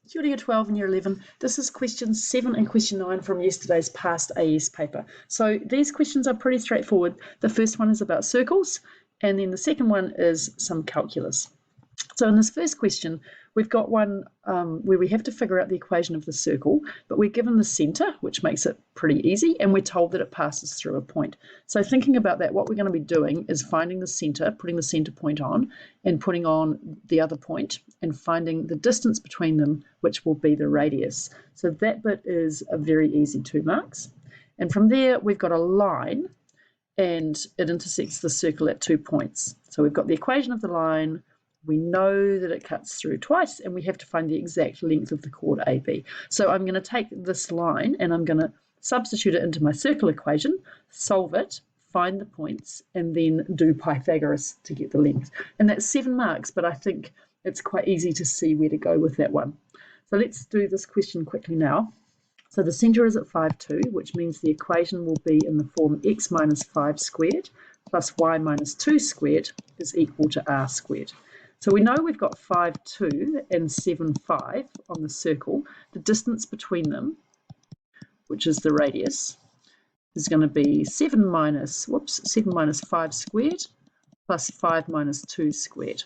Kia ora, year 12 and year 11. This is question 7 and question 9 from yesterday's past AS paper. So these questions are pretty straightforward. The first one is about circles, and then the second one is some calculus. So in this first question, we've got one where we have to figure out the equation of the circle, but we're given the centre, which makes it pretty easy, and we're told that it passes through a point. So thinking about that, what we're going to be doing is finding the centre, putting the centre point on, and putting on the other point, and finding the distance between them, which will be the radius. So that bit is a very easy 2 marks. And from there, we've got a line, and it intersects the circle at 2 points. So we've got the equation of the line. We know that it cuts through twice, and we have to find the exact length of the chord AB. So I'm going to take this line and I'm going to substitute it into my circle equation, solve it, find the points, and then do Pythagoras to get the length. And that's 7 marks, but I think it's quite easy to see where to go with that one. So let's do this question quickly now. So the centre is at 5, 2, which means the equation will be in the form x minus 5 squared plus y minus 2 squared is equal to r squared. So we know we've got 5, 2 and 7, 5 on the circle. The distance between them, which is the radius, is going to be 7 minus 5 squared plus 5 minus 2 squared.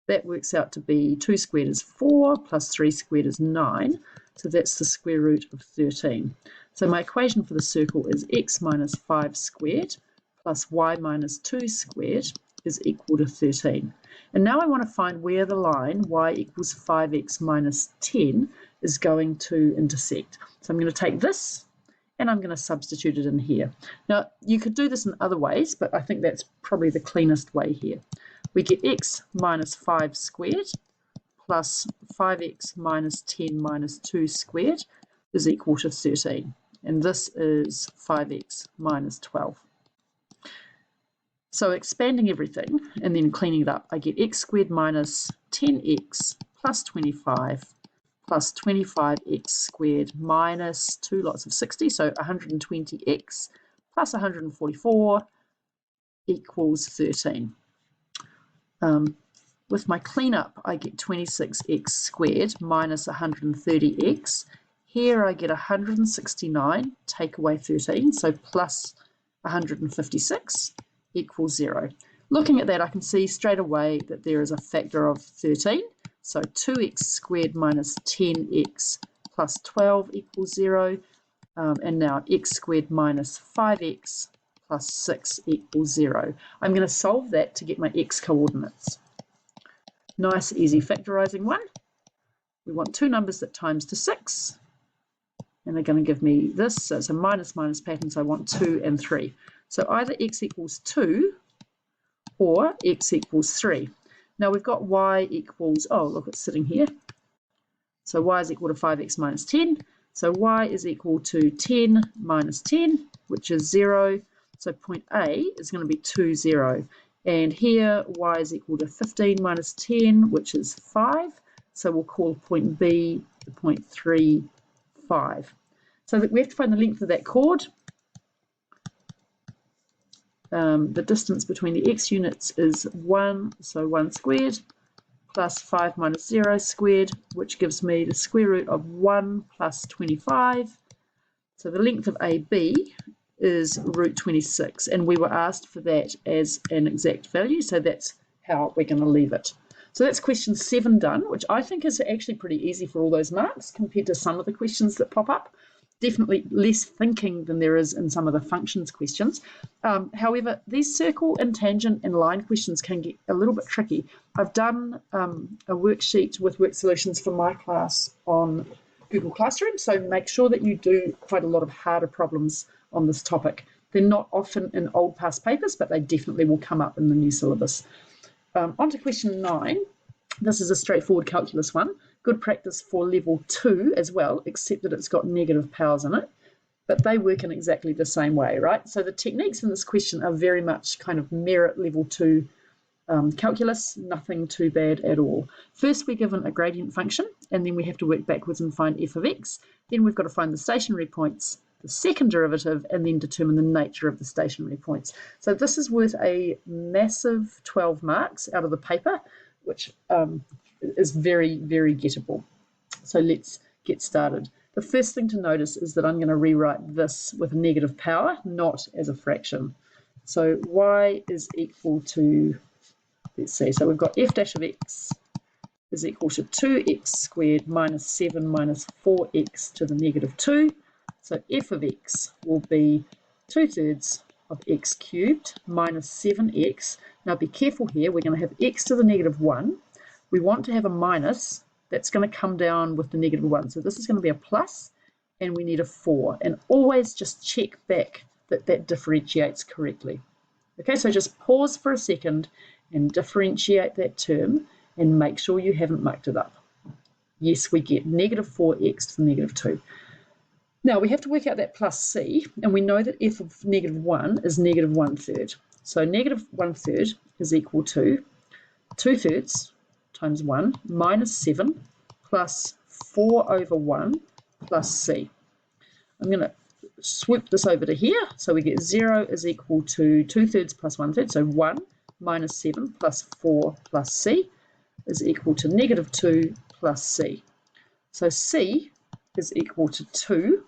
That works out to be 2 squared is 4 plus 3 squared is 9. So that's the square root of 13. So my equation for the circle is x minus 5 squared plus y minus 2 squared is equal to 13. And now I want to find where the line y equals 5x minus 10 is going to intersect. So I'm going to take this and I'm going to substitute it in here. Now, you could do this in other ways, but I think that's probably the cleanest way here. We get x minus 5 squared plus 5x minus 10 minus 2 squared is equal to 13. And this is 5x minus 12. So expanding everything and then cleaning it up, I get x squared minus 10x plus 25 plus 25x squared minus 2 lots of 60, so 120x plus 144 equals 13. With my cleanup, I get 26x squared minus 130x. Here I get 169, take away 13, so plus 156. Equals 0. Looking at that, I can see straight away that there is a factor of 13. So 2x squared minus 10x plus 12 equals 0. And now x squared minus 5x plus 6 equals 0. I'm going to solve that to get my x coordinates. Nice, easy factorizing one. We want two numbers that times to 6. And they're going to give me this. So it's a minus minus pattern, so I want 2 and 3. So either x equals 2 or x equals 3. Now we've got y equals, oh look, it's sitting here. So y is equal to 5x minus 10. So y is equal to 10 minus 10, which is 0. So point A is going to be 2, 0. And here y is equal to 15 minus 10, which is 5. So we'll call point B the point 3, 5. So that we have to find the length of that chord. The distance between the x units is 1, so 1 squared, plus 5 minus 0 squared, which gives me the square root of 1 plus 25. So the length of AB is root 26, and we were asked for that as an exact value, so that's how we're going to leave it. So that's question 7 done, which I think is actually pretty easy for all those marks compared to some of the questions that pop up. Definitely less thinking than there is in some of the functions questions. However, these circle and tangent and line questions can get a little bit tricky. I've done a worksheet with work solutions for my class on Google Classroom, so make sure that you do quite a lot of harder problems on this topic. They're not often in old past papers, but they definitely will come up in the new syllabus. On to question 9. This is a straightforward calculus one. Good practice for level 2 as well, except that it's got negative powers in it, but they work in exactly the same way, right? So the techniques in this question are very much kind of merit level 2 calculus, nothing too bad at all. First, we're given a gradient function, and then we have to work backwards and find f of x. Then we've got to find the stationary points, the second derivative, and then determine the nature of the stationary points. So this is worth a massive 12 marks out of the paper, which is very, very gettable. So let's get started. The first thing to notice is that I'm going to rewrite this with a negative power, not as a fraction. So y is equal to, let's see, so we've got f dash of x is equal to 2x squared minus 7 minus 4x to the negative 2. So f of x will be 2/3 of x cubed minus 7x. Now be careful here, we're going to have x to the negative 1. We want to have a minus that's going to come down with the negative 1. So this is going to be a plus, and we need a 4. And always just check back that that differentiates correctly. Okay, so just pause for a second and differentiate that term and make sure you haven't mucked it up. Yes, we get negative 4x to the negative 2. Now we have to work out that plus c, and we know that f of negative 1 is negative 1/3. So negative 1/3 is equal to 2/3 times 1 minus 7 plus 4 over 1 plus c. I'm going to swoop this over to here, so we get 0 is equal to 2/3 plus 1/3, so 1 minus 7 plus 4 plus c is equal to negative 2 plus c. So c is equal to 2,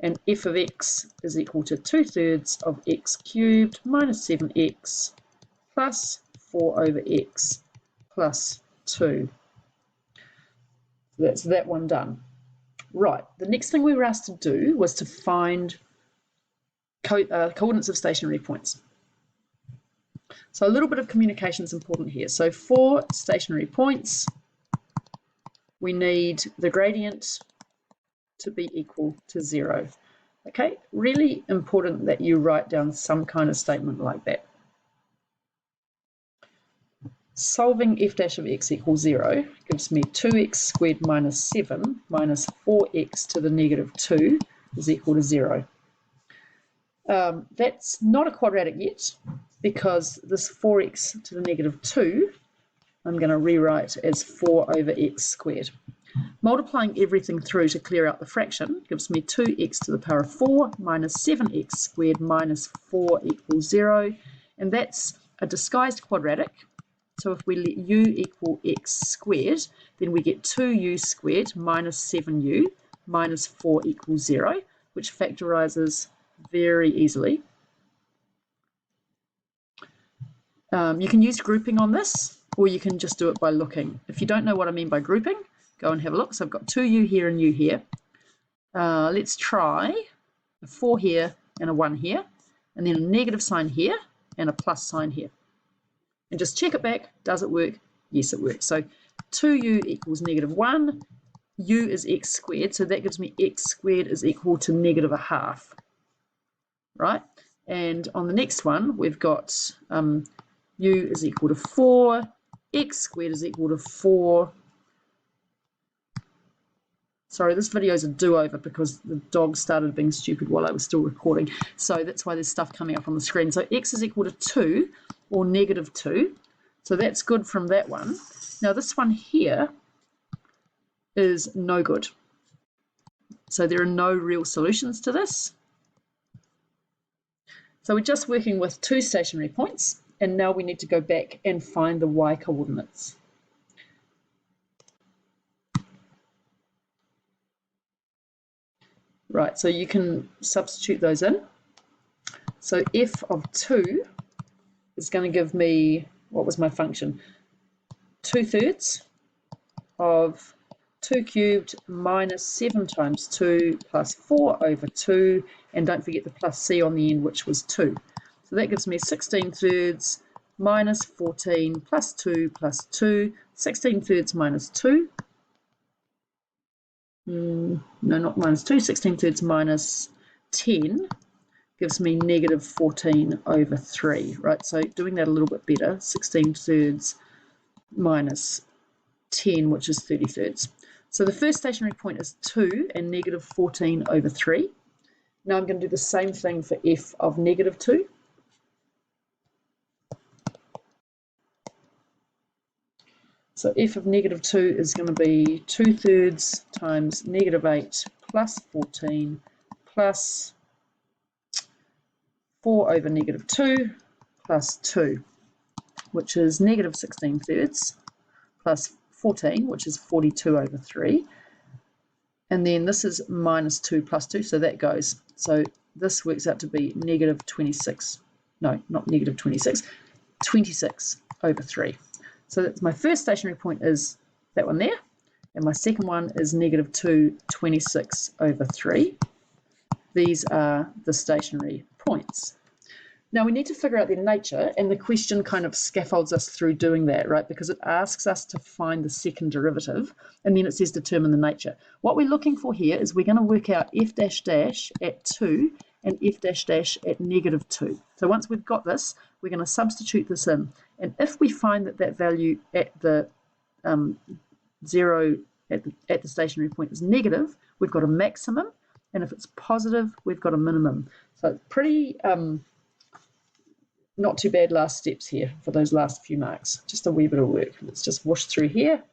and f of x is equal to 2/3 of x cubed minus 7x plus 4 over x plus 2. So that's that one done. Right, the next thing we were asked to do was to find coordinates of stationary points. So a little bit of communication is important here. So for stationary points, we need the gradient to be equal to 0. Okay, really important that you write down some kind of statement like that. Solving f dash of x equals 0 gives me 2x squared minus 7 minus 4x to the negative 2 is equal to 0. That's not a quadratic yet, because this 4x to the negative 2 I'm going to rewrite as 4 over x squared. Multiplying everything through to clear out the fraction gives me 2x to the power of 4 minus 7x squared minus 4 equals 0, and that's a disguised quadratic. So if we let u equal x squared, then we get 2u squared minus 7u minus 4 equals 0, which factorizes very easily. You can use grouping on this, or you can just do it by looking. If you don't know what I mean by grouping, go and have a look. So I've got 2u here and u here. Let's try a 4 here and a 1 here, and then a negative sign here and a plus sign here. And just check it back. Does it work? Yes, it works. So 2u equals negative 1. U is x squared, so that gives me x squared is equal to negative a half. Right? And on the next one, we've got u is equal to 4. X squared is equal to 4. Sorry, this video is a do-over because the dog started being stupid while I was still recording. So that's why there's stuff coming up on the screen. So x is equal to 2 or negative 2. So that's good from that one. Now this one here is no good. So there are no real solutions to this. So we're just working with two stationary points, and now we need to go back and find the y coordinates. Right, so you can substitute those in. So f of 2 is going to give me, what was my function? 2/3 of 2 cubed minus 7 times 2 plus 4 over 2, and don't forget the plus c on the end, which was 2. So that gives me 16/3 minus 14 plus 2 plus 2, 16/3 minus 2. No, not minus 2, 16/3 minus 10 gives me negative 14 over 3, right? So doing that a little bit better, 16/3 minus 10, which is 30/3. So the first stationary point is 2 and negative 14 over 3. Now I'm going to do the same thing for f of negative 2. So f of negative 2 is going to be 2/3 times negative 8 plus 14 plus 4 over negative 2 plus 2, which is negative 16/3 plus 14, which is 42 over 3. And then this is minus 2 plus 2, so that goes. So this works out to be negative 26. No, not negative 26, 26 over 3. So that's my first stationary point is that one there. And my second one is negative 2, 26 over 3. These are the stationary points. Now we need to figure out their nature, and the question kind of scaffolds us through doing that, right? Because it asks us to find the second derivative, and then it says determine the nature. What we're looking for here is we're going to work out f dash dash at 2 and f dash dash at negative 2. So once we've got this, we're going to substitute this in. And if we find that that value at the 0 at the stationary point is negative, we've got a maximum, and if it's positive, we've got a minimum. So it's pretty not too bad last steps here for those last few marks. Just a wee bit of work. Let's just wash through here.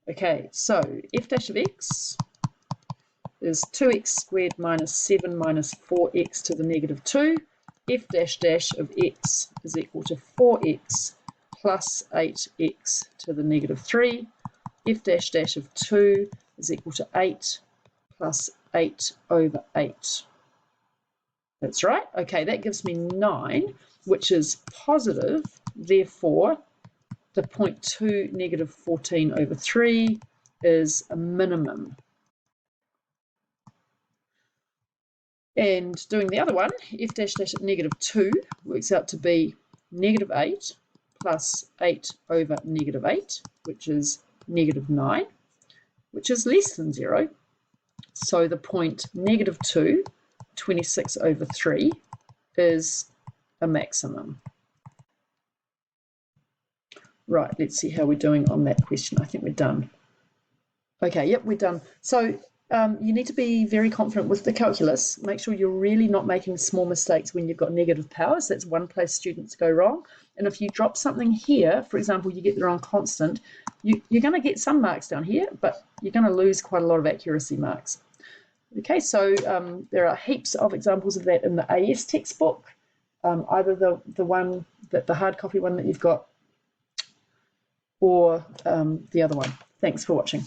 Okay, so f dash of x is 2x squared minus 7 minus 4x to the negative 2. F dash dash of x is equal to 4x plus 8x to the negative 3. F dash dash of 2 is equal to 8 plus 8 over 8. That's right. Okay, that gives me 9, which is positive. Therefore, the point 2, negative 14 over 3 is a minimum. And doing the other one, f dash dash at negative 2 works out to be negative 8 plus 8 over negative 8, which is negative 9, which is less than 0. So the point negative 2, 26 over 3, is a maximum. Right, let's see how we're doing on that question. I think we're done. Okay, yep, we're done. So you need to be very confident with the calculus. Make sure you're really not making small mistakes when you've got negative powers. That's one place students go wrong. And if you drop something here, for example, you get the wrong constant, you're going to get some marks down here, but you're going to lose quite a lot of accuracy marks. Okay, so there are heaps of examples of that in the AS textbook, either the hard copy one that you've got, or the other one. Thanks for watching.